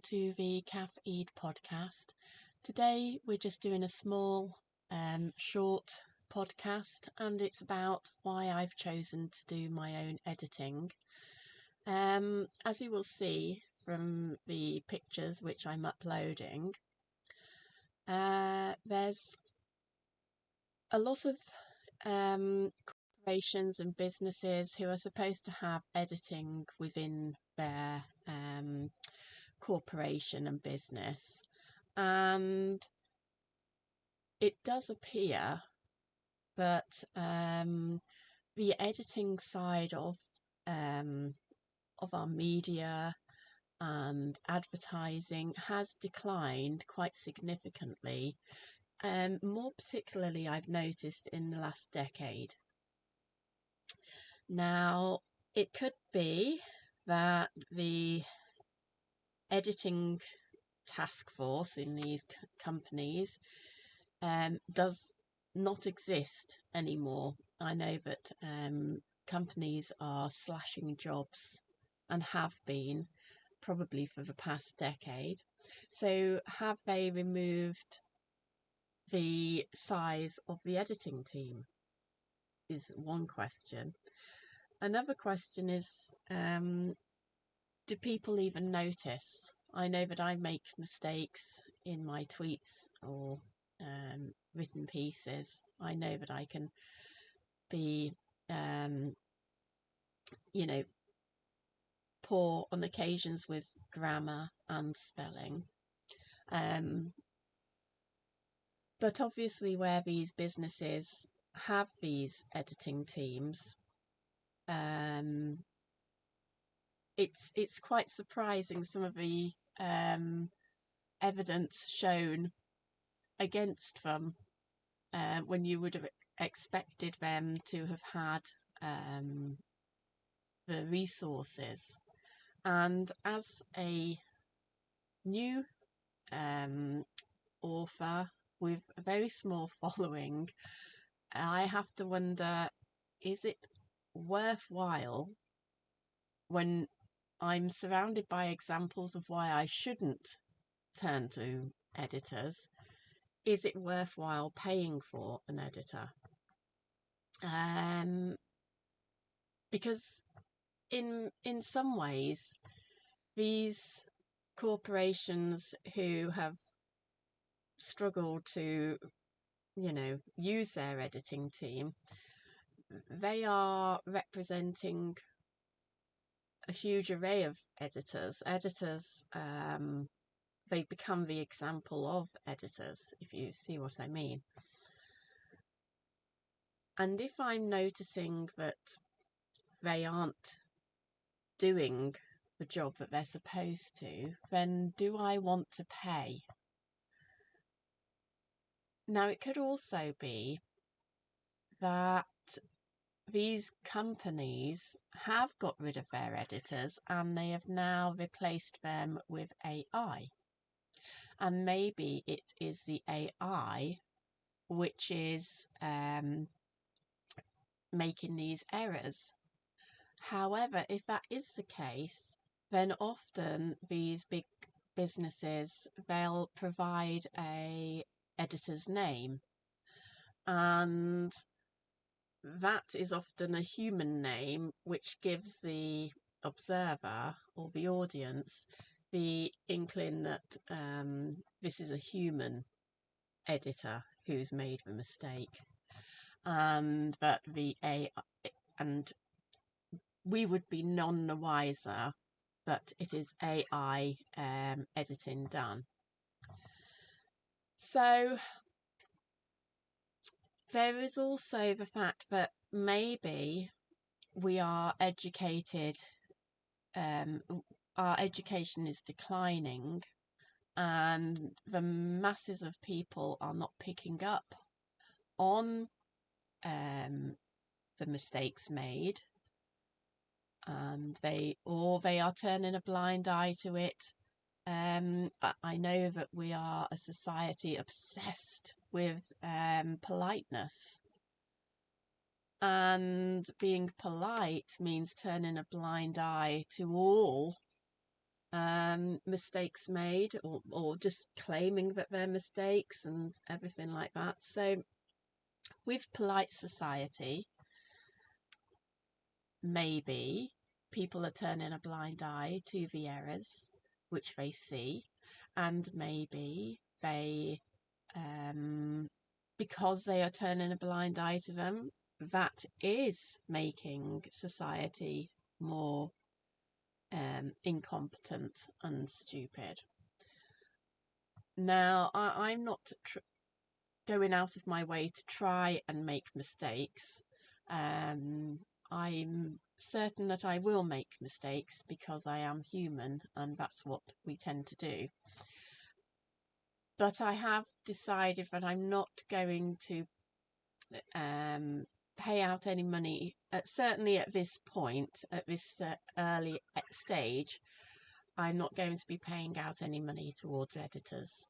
to the Cath Eid podcast. Today we're just doing a small, short podcast, and it's about why I've chosen to do my own editing. As you will see from the pictures which I'm uploading, there's a lot of corporations and businesses who are supposed to have editing within their corporation and business, and it does appear that the editing side of our media and advertising has declined quite significantly, more particularly I've noticed in the last decade. Now, it could be that the editing task force in these companies does not exist anymore. I know that companies are slashing jobs and have been probably for the past decade. So have they removed the size of the editing team is one question. Another question is, do people even notice? I know that I make mistakes in my tweets or written pieces. I know that I can be, poor on occasions with grammar and spelling. But obviously where these businesses have these editing teams, it's quite surprising some of the evidence shown against them, when you would have expected them to have had the resources. And as a new author with a very small following, I have to wonder, is it worthwhile when I'm surrounded by examples of why I shouldn't turn to editors? Is it worthwhile paying for an editor? Because in some ways, these corporations who have struggled to, use their editing team, they are representing a huge array of editors. They become the example of editors, if you see what I mean. And if I'm noticing that they aren't doing the job that they're supposed to, then do I want to pay? Now, it could also be that these companies have got rid of their editors and they have now replaced them with AI. And maybe it is the AI which is making these errors. However, if that is the case, then often these big businesses, they'll provide a editor's name, and that is often a human name which gives the observer or the audience the inkling that this is a human editor who's made the mistake, and that the AI, and we would be none the wiser that it is AI editing done. So there is also the fact that maybe we are educated, our education is declining, and the masses of people are not picking up on the mistakes made, and they are turning a blind eye to it. I know that we are a society obsessed with politeness, and being polite means turning a blind eye to all mistakes made, or just claiming that they're mistakes and everything like that. So with polite society, maybe people are turning a blind eye to the errors which they see, and maybe they, because they are turning a blind eye to them, that is making society more incompetent and stupid. Now, I'm not going out of my way to try and make mistakes. I'm certain that I will make mistakes because I am human and that's what we tend to do. But I have decided that I'm not going to pay out any money, certainly at this point, at this early stage. I'm not going to be paying out any money towards editors.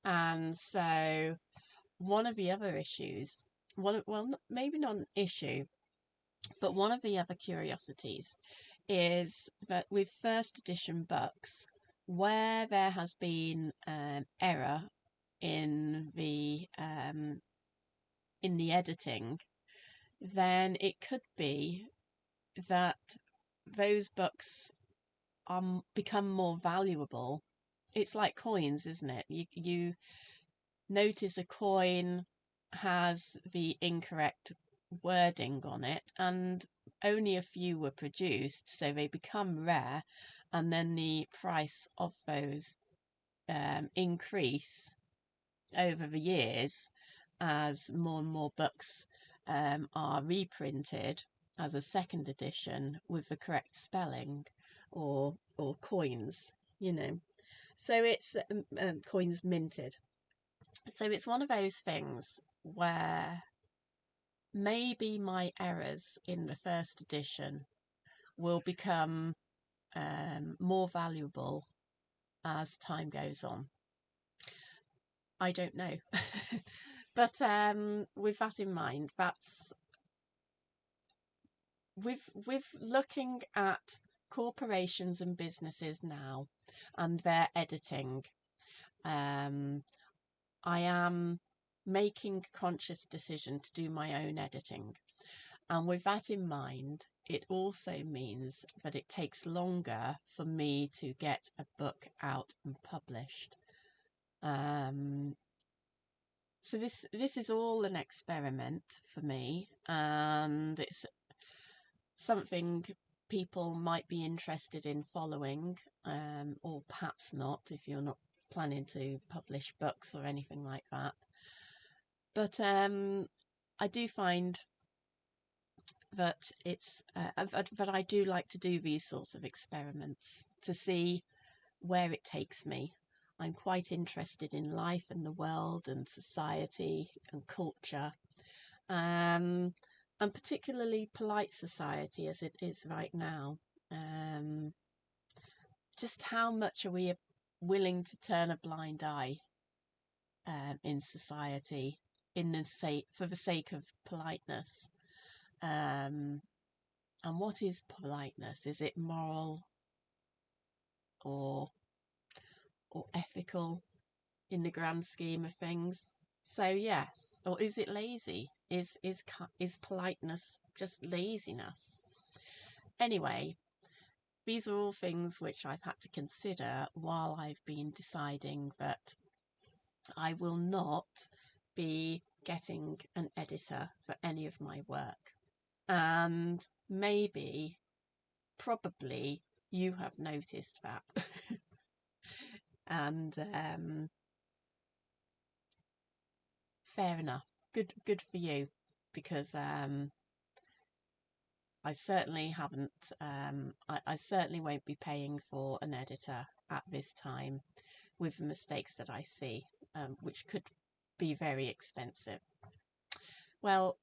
And so one of the other issues, maybe not an issue, but one of the other curiosities is that with first edition books, where there has been error in the editing, then it could be that those books become more valuable. It's like coins, isn't it? You notice a coin has the incorrect wording on it and only a few were produced, so they become rare, and then the price of those increase over the years as more and more books are reprinted as a second edition with the correct spelling, or coins, so it's coins minted. So it's one of those things where maybe my errors in the first edition will become more valuable as time goes on. I don't know. But with that in mind, that's with looking at corporations and businesses now and their editing, I am making a conscious decision to do my own editing. And with that in mind, it also means that it takes longer for me to get a book out and published. So this is all an experiment for me, and it's something people might be interested in following, or perhaps not if you're not planning to publish books or anything like that. But I do find that it's that I do like to do these sorts of experiments to see where it takes me. I'm quite interested in life and the world and society and culture, and particularly polite society as it is right now. Just how much are we willing to turn a blind eye in society for the sake of politeness? And what is politeness? Is it moral or ethical in the grand scheme of things? So yes, or is it lazy? Is politeness just laziness? Anyway, these are all things which I've had to consider while I've been deciding that I will not be getting an editor for any of my work. And probably you have noticed that. And fair enough. Good for you, because I certainly haven't. I certainly won't be paying for an editor at this time, with the mistakes that I see, which could be very expensive. Well,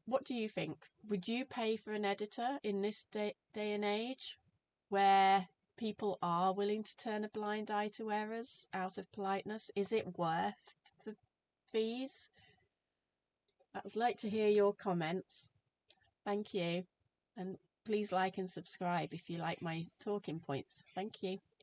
what do you think? Would you pay for an editor in this day and age, where people are willing to turn a blind eye to errors out of politeness? Is it worth the fees? I'd like to hear your comments. Thank you, and Please like and subscribe if you like my talking points. Thank you.